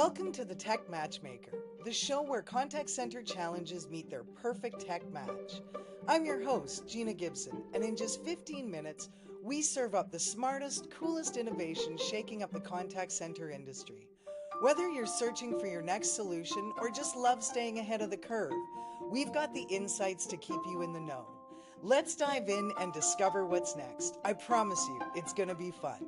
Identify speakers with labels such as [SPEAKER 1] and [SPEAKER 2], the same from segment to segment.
[SPEAKER 1] Welcome to the Tech Matchmaker, the show where contact center challenges meet their perfect tech match. I'm your host, Gina Gibson, and in just 15 minutes, we serve up the smartest, coolest innovations shaking up the contact center industry. Whether you're searching for your next solution or just love staying ahead of the curve, we've got the insights to keep you in the know. Let's dive in and discover what's next. I promise you, it's going to be fun.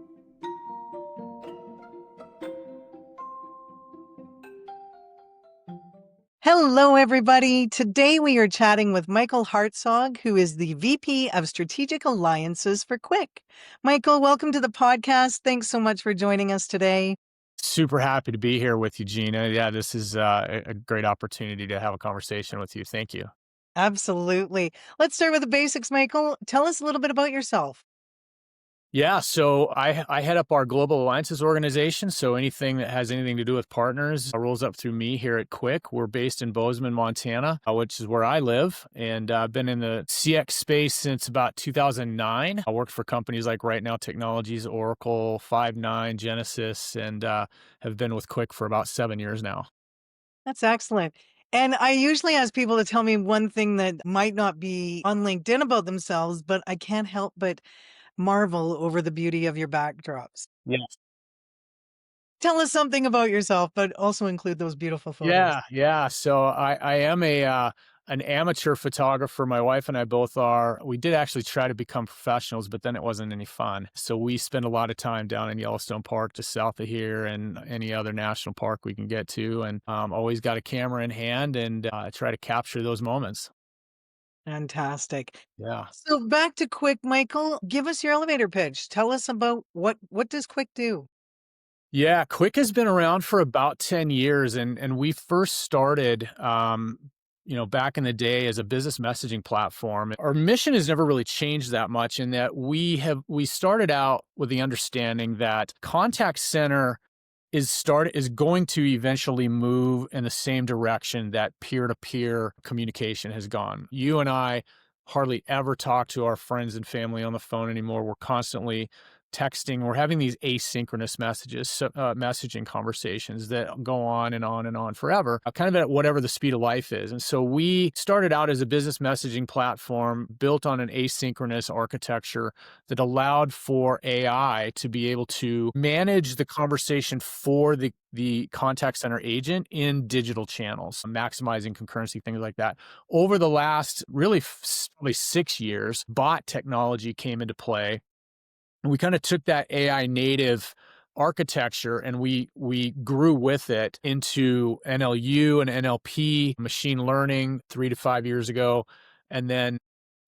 [SPEAKER 1] Hello, everybody. Today we are chatting with Michael Hartzog, who is the VP of Strategic Alliances for Quiq. Michael, welcome to the podcast. Thanks so much for joining us today.
[SPEAKER 2] Super happy to be here with you, Gina. Yeah, this is a great opportunity to have a conversation with you. Thank you.
[SPEAKER 1] Absolutely. Let's start with the basics, Michael. Tell us a little bit about yourself.
[SPEAKER 2] Yeah, so I head up our global alliances organization. So anything that has anything to do with partners rolls up through me here at Quiq. We're based in Bozeman, Montana, which is where I live. And I've been in the CX space since about 2009. I worked for companies like Right Now Technologies, Oracle, Five9, Genesis, and have been with Quiq for about 7 years now.
[SPEAKER 1] That's excellent. And I usually ask people to tell me one thing that might not be on LinkedIn about themselves, but I can't help but marvel over the beauty of your backdrops.
[SPEAKER 2] Yes.
[SPEAKER 1] Tell us something about yourself, but also include those beautiful photos.
[SPEAKER 2] Yeah. So I am an amateur photographer. My wife and I both are. We did actually try to become professionals, but then it wasn't any fun. So we spend a lot of time down in Yellowstone Park, just south of here, and any other national park we can get to. And always got a camera in hand and try to capture those moments.
[SPEAKER 1] Fantastic.
[SPEAKER 2] Yeah.
[SPEAKER 1] So back to Quiq, Michael. Give us your elevator pitch. Tell us about what does Quiq do?
[SPEAKER 2] Yeah, Quiq has been around for about 10 years, and we first started back in the day as a business messaging platform. Our mission has never really changed that much in that we started out with the understanding that contact center is going to eventually move in the same direction that peer-to-peer communication has gone. You and I hardly ever talk to our friends and family on the phone anymore. We're constantly texting. We're having these asynchronous messaging conversations that go on and on and on forever, kind of at whatever the speed of life is. And so we started out as a business messaging platform built on an asynchronous architecture that allowed for AI to be able to manage the conversation for the contact center agent in digital channels, maximizing concurrency, things like that. Over the last really probably 6 years, bot technology came into play. We kind of took that AI native architecture and we grew with it into NLU and NLP, machine learning 3 to 5 years ago. And then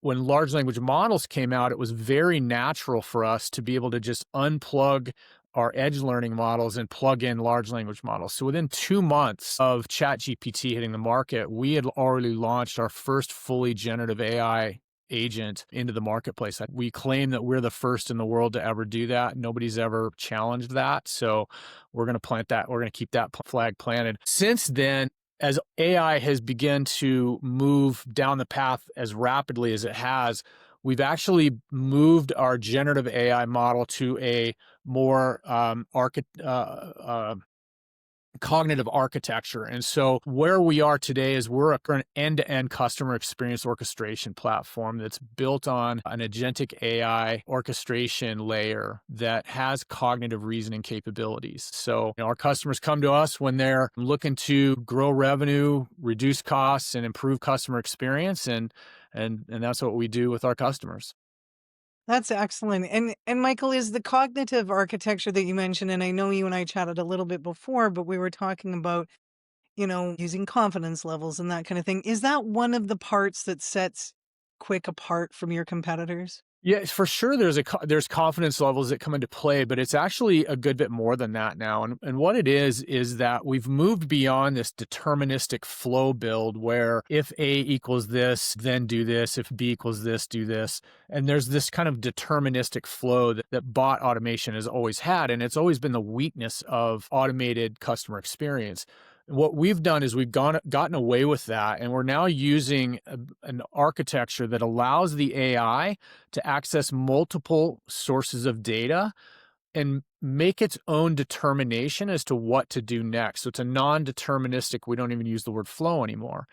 [SPEAKER 2] when large language models came out, it was very natural for us to be able to just unplug our edge learning models and plug in large language models. So within 2 months of ChatGPT hitting the market, we had already launched our first fully generative AI agent into the marketplace. We claim that we're the first in the world to ever do that. Nobody's ever challenged that. So we're going to plant that. We're going to keep that flag planted. Since then, as AI has begun to move down the path as rapidly as it has, we've actually moved our generative AI model to a more cognitive architecture. And so where we are today is we're an end-to-end customer experience orchestration platform that's built on an agentic AI orchestration layer that has cognitive reasoning capabilities. So our customers come to us when they're looking to grow revenue, reduce costs, and improve customer experience. And that's what we do with our customers.
[SPEAKER 1] That's excellent. And Michael, is the cognitive architecture that you mentioned, and I know you and I chatted a little bit before, but we were talking about, using confidence levels and that kind of thing. Is that one of the parts that sets Quiq apart from your competitors?
[SPEAKER 2] Yeah, for sure. There's confidence levels that come into play, but it's actually a good bit more than that now. And what it is that we've moved beyond this deterministic flow build where if A equals this, then do this. If B equals this, do this. And there's this kind of deterministic flow that bot automation has always had, and it's always been the weakness of automated customer experience. What we've done is we've gotten away with that, and we're now using an architecture that allows the AI to access multiple sources of data and make its own determination as to what to do next. So it's a non-deterministic, we don't even use the word flow anymore.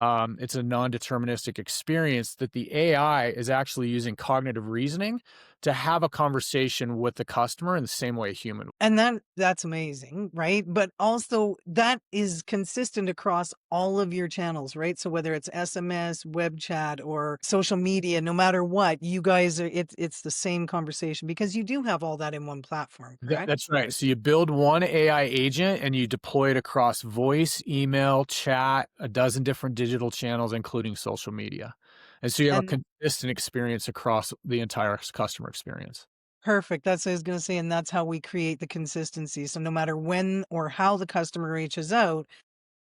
[SPEAKER 2] It's a non-deterministic experience that the AI is actually using cognitive reasoning to have a conversation with the customer in the same way a human.
[SPEAKER 1] And that's amazing, right? But also that is consistent across all of your channels, right? So whether it's SMS, web chat, or social media, no matter what, you guys are it's the same conversation because you do have all that in one platform, correct?
[SPEAKER 2] That's right. So you build one AI agent and you deploy it across voice, email, chat, a dozen different digital channels, including social media. And so you have a
[SPEAKER 1] And
[SPEAKER 2] consistent experience across the entire customer experience.
[SPEAKER 1] perfect. That's what I was going to say. And that's how we create the consistency. So no matter when or how the customer reaches out,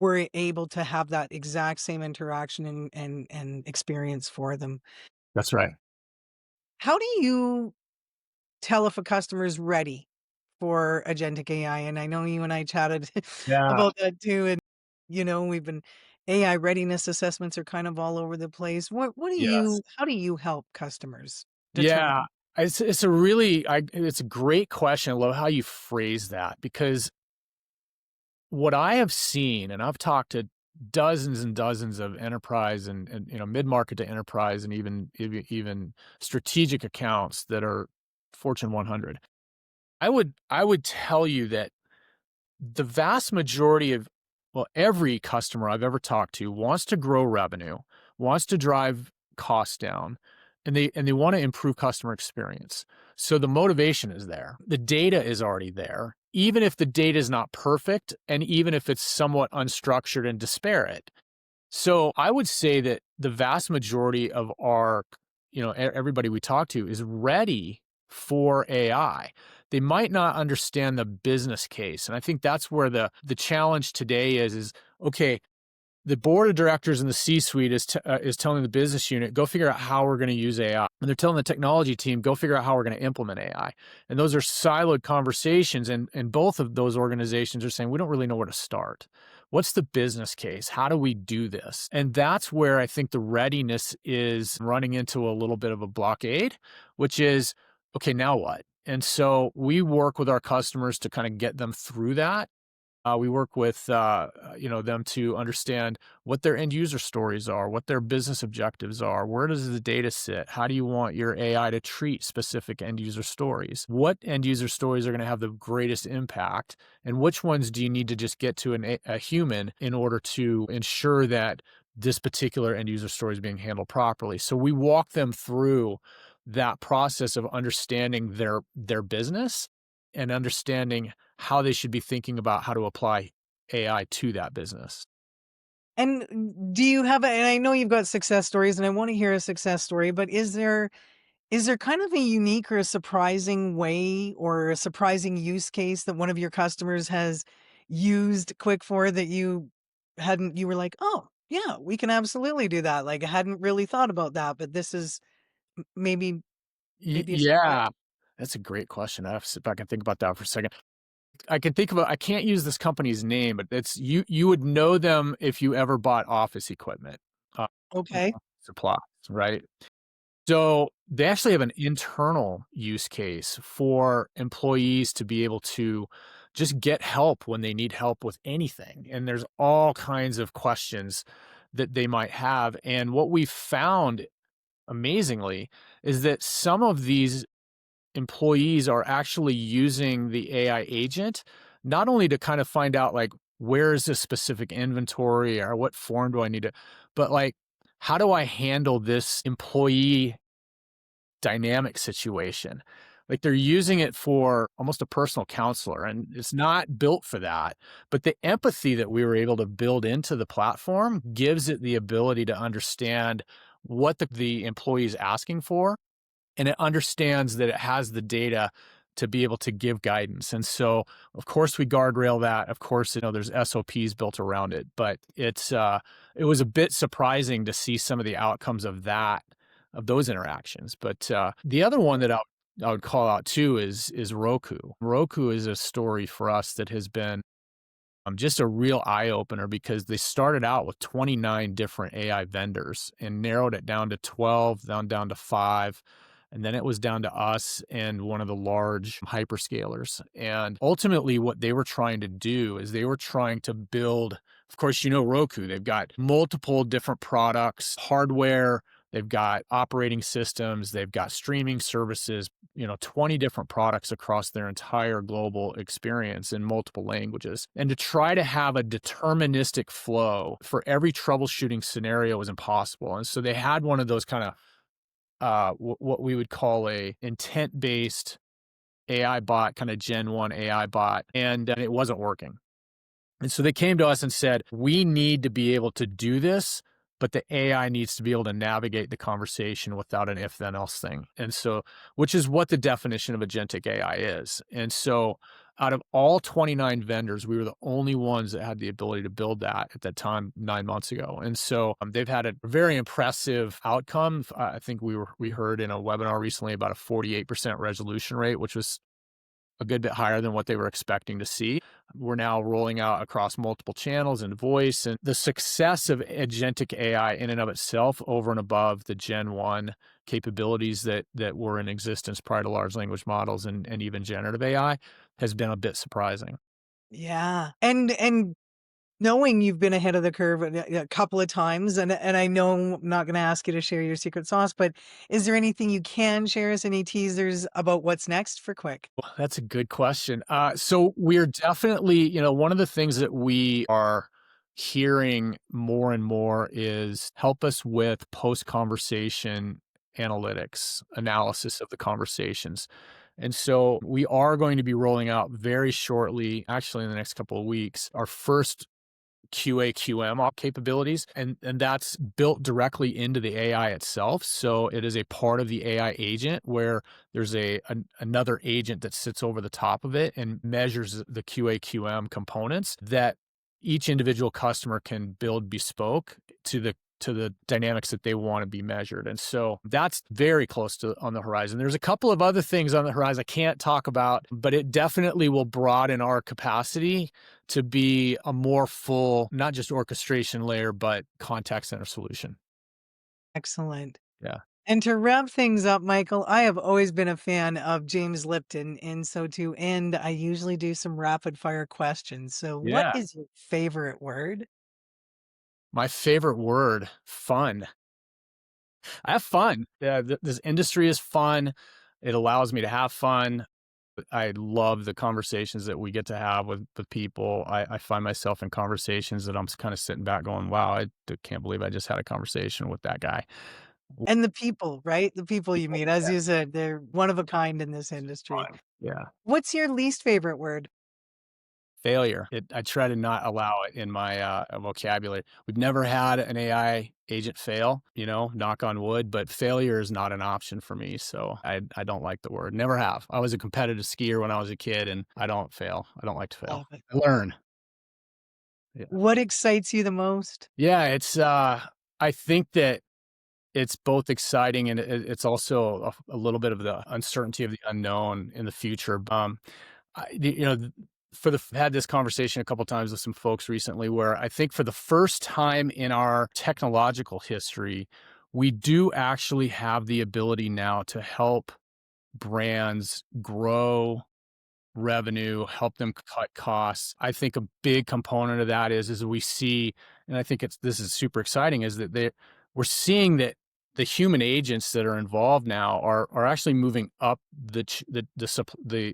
[SPEAKER 1] we're able to have that exact same interaction and experience for them.
[SPEAKER 2] That's right.
[SPEAKER 1] How do you tell if a customer is ready for agentic AI? And I know you and I chatted
[SPEAKER 2] Yeah.
[SPEAKER 1] about that too. And we've been AI readiness assessments are kind of all over the place. What do
[SPEAKER 2] Yes.
[SPEAKER 1] you how do you help customers determine?
[SPEAKER 2] Yeah. It's a great question. I love how you phrase that because what I have seen, and I've talked to dozens and dozens of enterprise and mid-market to enterprise and even strategic accounts that are Fortune 100. I would tell you that the vast majority of, well, every customer I've ever talked to wants to grow revenue, wants to drive costs down, and they want to improve customer experience. So the motivation is there. The data is already there. Even if the data is not perfect, and even if it's somewhat unstructured and disparate. So I would say that the vast majority of our, everybody we talk to is ready for AI. They might not understand the business case. And I think that's where the challenge today is okay, the board of directors in the C-suite is telling the business unit, go figure out how we're going to use AI. And they're telling the technology team, go figure out how we're going to implement AI. And those are siloed conversations. And both of those organizations are saying, we don't really know where to start. What's the business case? How do we do this? And that's where I think the readiness is running into a little bit of a blockade, which is, okay, now what? And so we work with our customers to kind of get them through that. We work with them to understand what their end user stories are, what their business objectives are, where does the data sit, how do you want your AI to treat specific end user stories, what end user stories are going to have the greatest impact, and which ones do you need to just get to a human in order to ensure that this particular end user story is being handled properly. So we walk them through that process of understanding their business and understanding how they should be thinking about how to apply AI to that business.
[SPEAKER 1] And do you have and I know you've got success stories and I want to hear a success story, but is there kind of a unique or a surprising way or a surprising use case that one of your customers has used Quiq for that you were like, "Oh, yeah, we can absolutely do that." Like, I hadn't really thought about that, but this is maybe maybe a surprise.
[SPEAKER 2] Yeah, that's a great question. I have to sit back and think about that for a second. I can think about, I can't use this company's name, but it's you would know them if you ever bought office equipment, uh,
[SPEAKER 1] Okay.
[SPEAKER 2] supplies, right? So they actually have an internal use case for employees to be able to just get help when they need help with anything. And there's all kinds of questions that they might have. And what we found amazingly is that some of these employees are actually using the AI agent not only to kind of find out like where is this specific inventory or what form do I need to, but like how do I handle this employee dynamic situation. Like they're using it for almost a personal counselor, and it's not built for that. But the empathy that we were able to build into the platform gives it the ability to understand what the employee is asking for, and it understands that it has the data to be able to give guidance. And so, of course, we guardrail that. Of course, there's SOPs built around it, but it was a bit surprising to see some of the outcomes of those interactions. But the other one that I would call out too is Roku. Roku is a story for us that has been just a real eye opener because they started out with 29 different AI vendors and narrowed it down to 12, down to 5. and then it was down to us and one of the large hyperscalers. And ultimately, what they were trying to do is they were trying to build, of course, Roku, they've got multiple different products, hardware, they've got operating systems, they've got streaming services, 20 different products across their entire global experience in multiple languages. And to try to have a deterministic flow for every troubleshooting scenario was impossible. And so they had one of those kind of what we would call a intent-based AI bot, kind of Gen 1 AI bot, and it wasn't working. And so they came to us and said, we need to be able to do this, but the AI needs to be able to navigate the conversation without an if then else thing. And so, which is what the definition of agentic AI is. And so, out of all 29 vendors, we were the only ones that had the ability to build that at that time 9 months ago. And so they've had a very impressive outcome. I think we heard in a webinar recently about a 48% resolution rate, which was a good bit higher than what they were expecting to see. We're now rolling out across multiple channels and voice, and the success of agentic AI in and of itself over and above the Gen 1 capabilities that were in existence prior to large language models and even generative AI has been a bit surprising.
[SPEAKER 1] Yeah. And knowing you've been ahead of the curve a couple of times, and I know I'm not going to ask you to share your secret sauce, but is there anything you can share us, any teasers about what's next for Quiq?
[SPEAKER 2] Well, that's a good question. So we're definitely, one of the things that we are hearing more and more is help us with post-conversation analytics, analysis of the conversations. And so we are going to be rolling out very shortly, actually in the next couple of weeks, our first QA/QM capabilities, and that's built directly into the AI itself. So it is a part of the AI agent where there's another agent that sits over the top of it and measures the QA/QM components that each individual customer can build bespoke to the dynamics that they want to be measured. And so that's very close to on the horizon. There's a couple of other things on the horizon I can't talk about, but it definitely will broaden our capacity to be a more full, not just orchestration layer, but contact center solution.
[SPEAKER 1] Excellent.
[SPEAKER 2] Yeah.
[SPEAKER 1] And to wrap things up, Michael, I have always been a fan of James Lipton, and so to end, I usually do some rapid fire questions. So, what
[SPEAKER 2] Yeah.
[SPEAKER 1] is your favorite word?
[SPEAKER 2] My favorite word, fun. I have fun. Yeah, this industry is fun. It allows me to have fun. I love the conversations that we get to have with people. I find myself in conversations that I'm kind of sitting back going, wow, can't believe I just had a conversation with that guy.
[SPEAKER 1] And the people, right? The people you
[SPEAKER 2] People,
[SPEAKER 1] meet, as
[SPEAKER 2] yeah,
[SPEAKER 1] you said, they're one of a kind in this
[SPEAKER 2] it's
[SPEAKER 1] industry.
[SPEAKER 2] fun. Yeah.
[SPEAKER 1] What's your least favorite word?
[SPEAKER 2] Failure. I try to not allow it in my vocabulary. We've never had an AI agent fail, knock on wood, but failure is not an option for me. So I don't like the word. Never have. I was a competitive skier when I was a kid and I don't fail. I don't like to fail.
[SPEAKER 1] Love it.
[SPEAKER 2] I learn. Yeah.
[SPEAKER 1] What excites you the most?
[SPEAKER 2] Yeah, I think that it's both exciting and it's also a little bit of the uncertainty of the unknown in the future. I, you know, th- had this conversation a couple times with some folks recently where I think for the first time in our technological history, we do actually have the ability now to help brands grow revenue, help them cut costs. I think a big component of that is we see, and I think this is super exciting, is that we're seeing that the human agents that are involved now are actually moving up the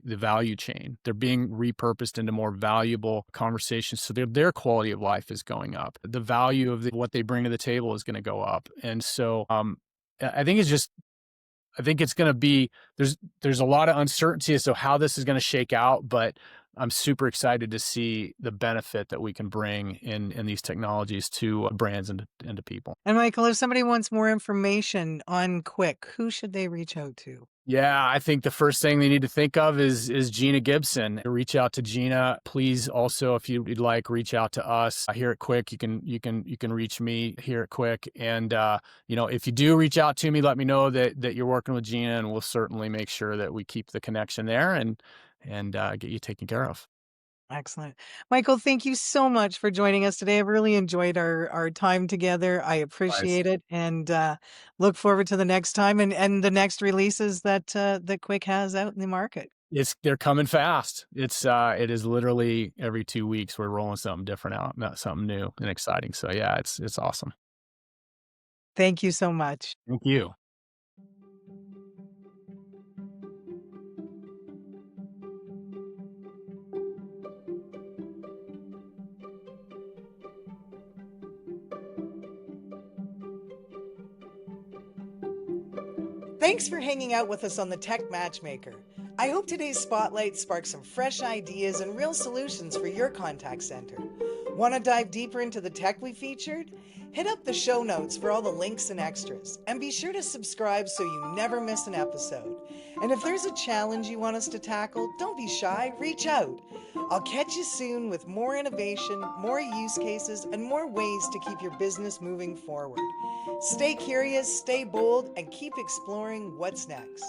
[SPEAKER 2] value chain. They're being repurposed into more valuable conversations, so their quality of life is going up. The value of what they bring to the table is going to go up, and so I think it's going to be there's a lot of uncertainty as to how this is going to shake out, but I'm super excited to see the benefit that we can bring in these technologies to brands and to people.
[SPEAKER 1] And Michael, if somebody wants more information on Quiq, who should they reach out to?
[SPEAKER 2] Yeah, I think the first thing they need to think of is Gina Gibson. Reach out to Gina, please. Also, if you'd like, reach out to us here at Quiq. You can reach me here at Quiq, and if you do reach out to me, let me know that you're working with Gina, and we'll certainly make sure that we keep the connection there and get you taken care of.
[SPEAKER 1] Excellent. Michael, thank you so much for joining us today. I've really enjoyed our time together. I
[SPEAKER 2] Nice.
[SPEAKER 1] appreciate it and look forward to the next time and the next releases that Quiq has out in the market.
[SPEAKER 2] They're coming fast. It is literally every 2 weeks we're rolling something different out, not something new and exciting. So yeah, it's awesome.
[SPEAKER 1] Thank you so much.
[SPEAKER 2] Thank you.
[SPEAKER 1] Thanks for hanging out with us on the Tech Matchmaker. I hope today's spotlight sparks some fresh ideas and real solutions for your contact center. Want to dive deeper into the tech we featured? Hit up the show notes for all the links and extras, and be sure to subscribe so you never miss an episode. And if there's a challenge you want us to tackle, don't be shy, reach out. I'll catch you soon with more innovation, more use cases, and more ways to keep your business moving forward. Stay curious, stay bold, and keep exploring what's next.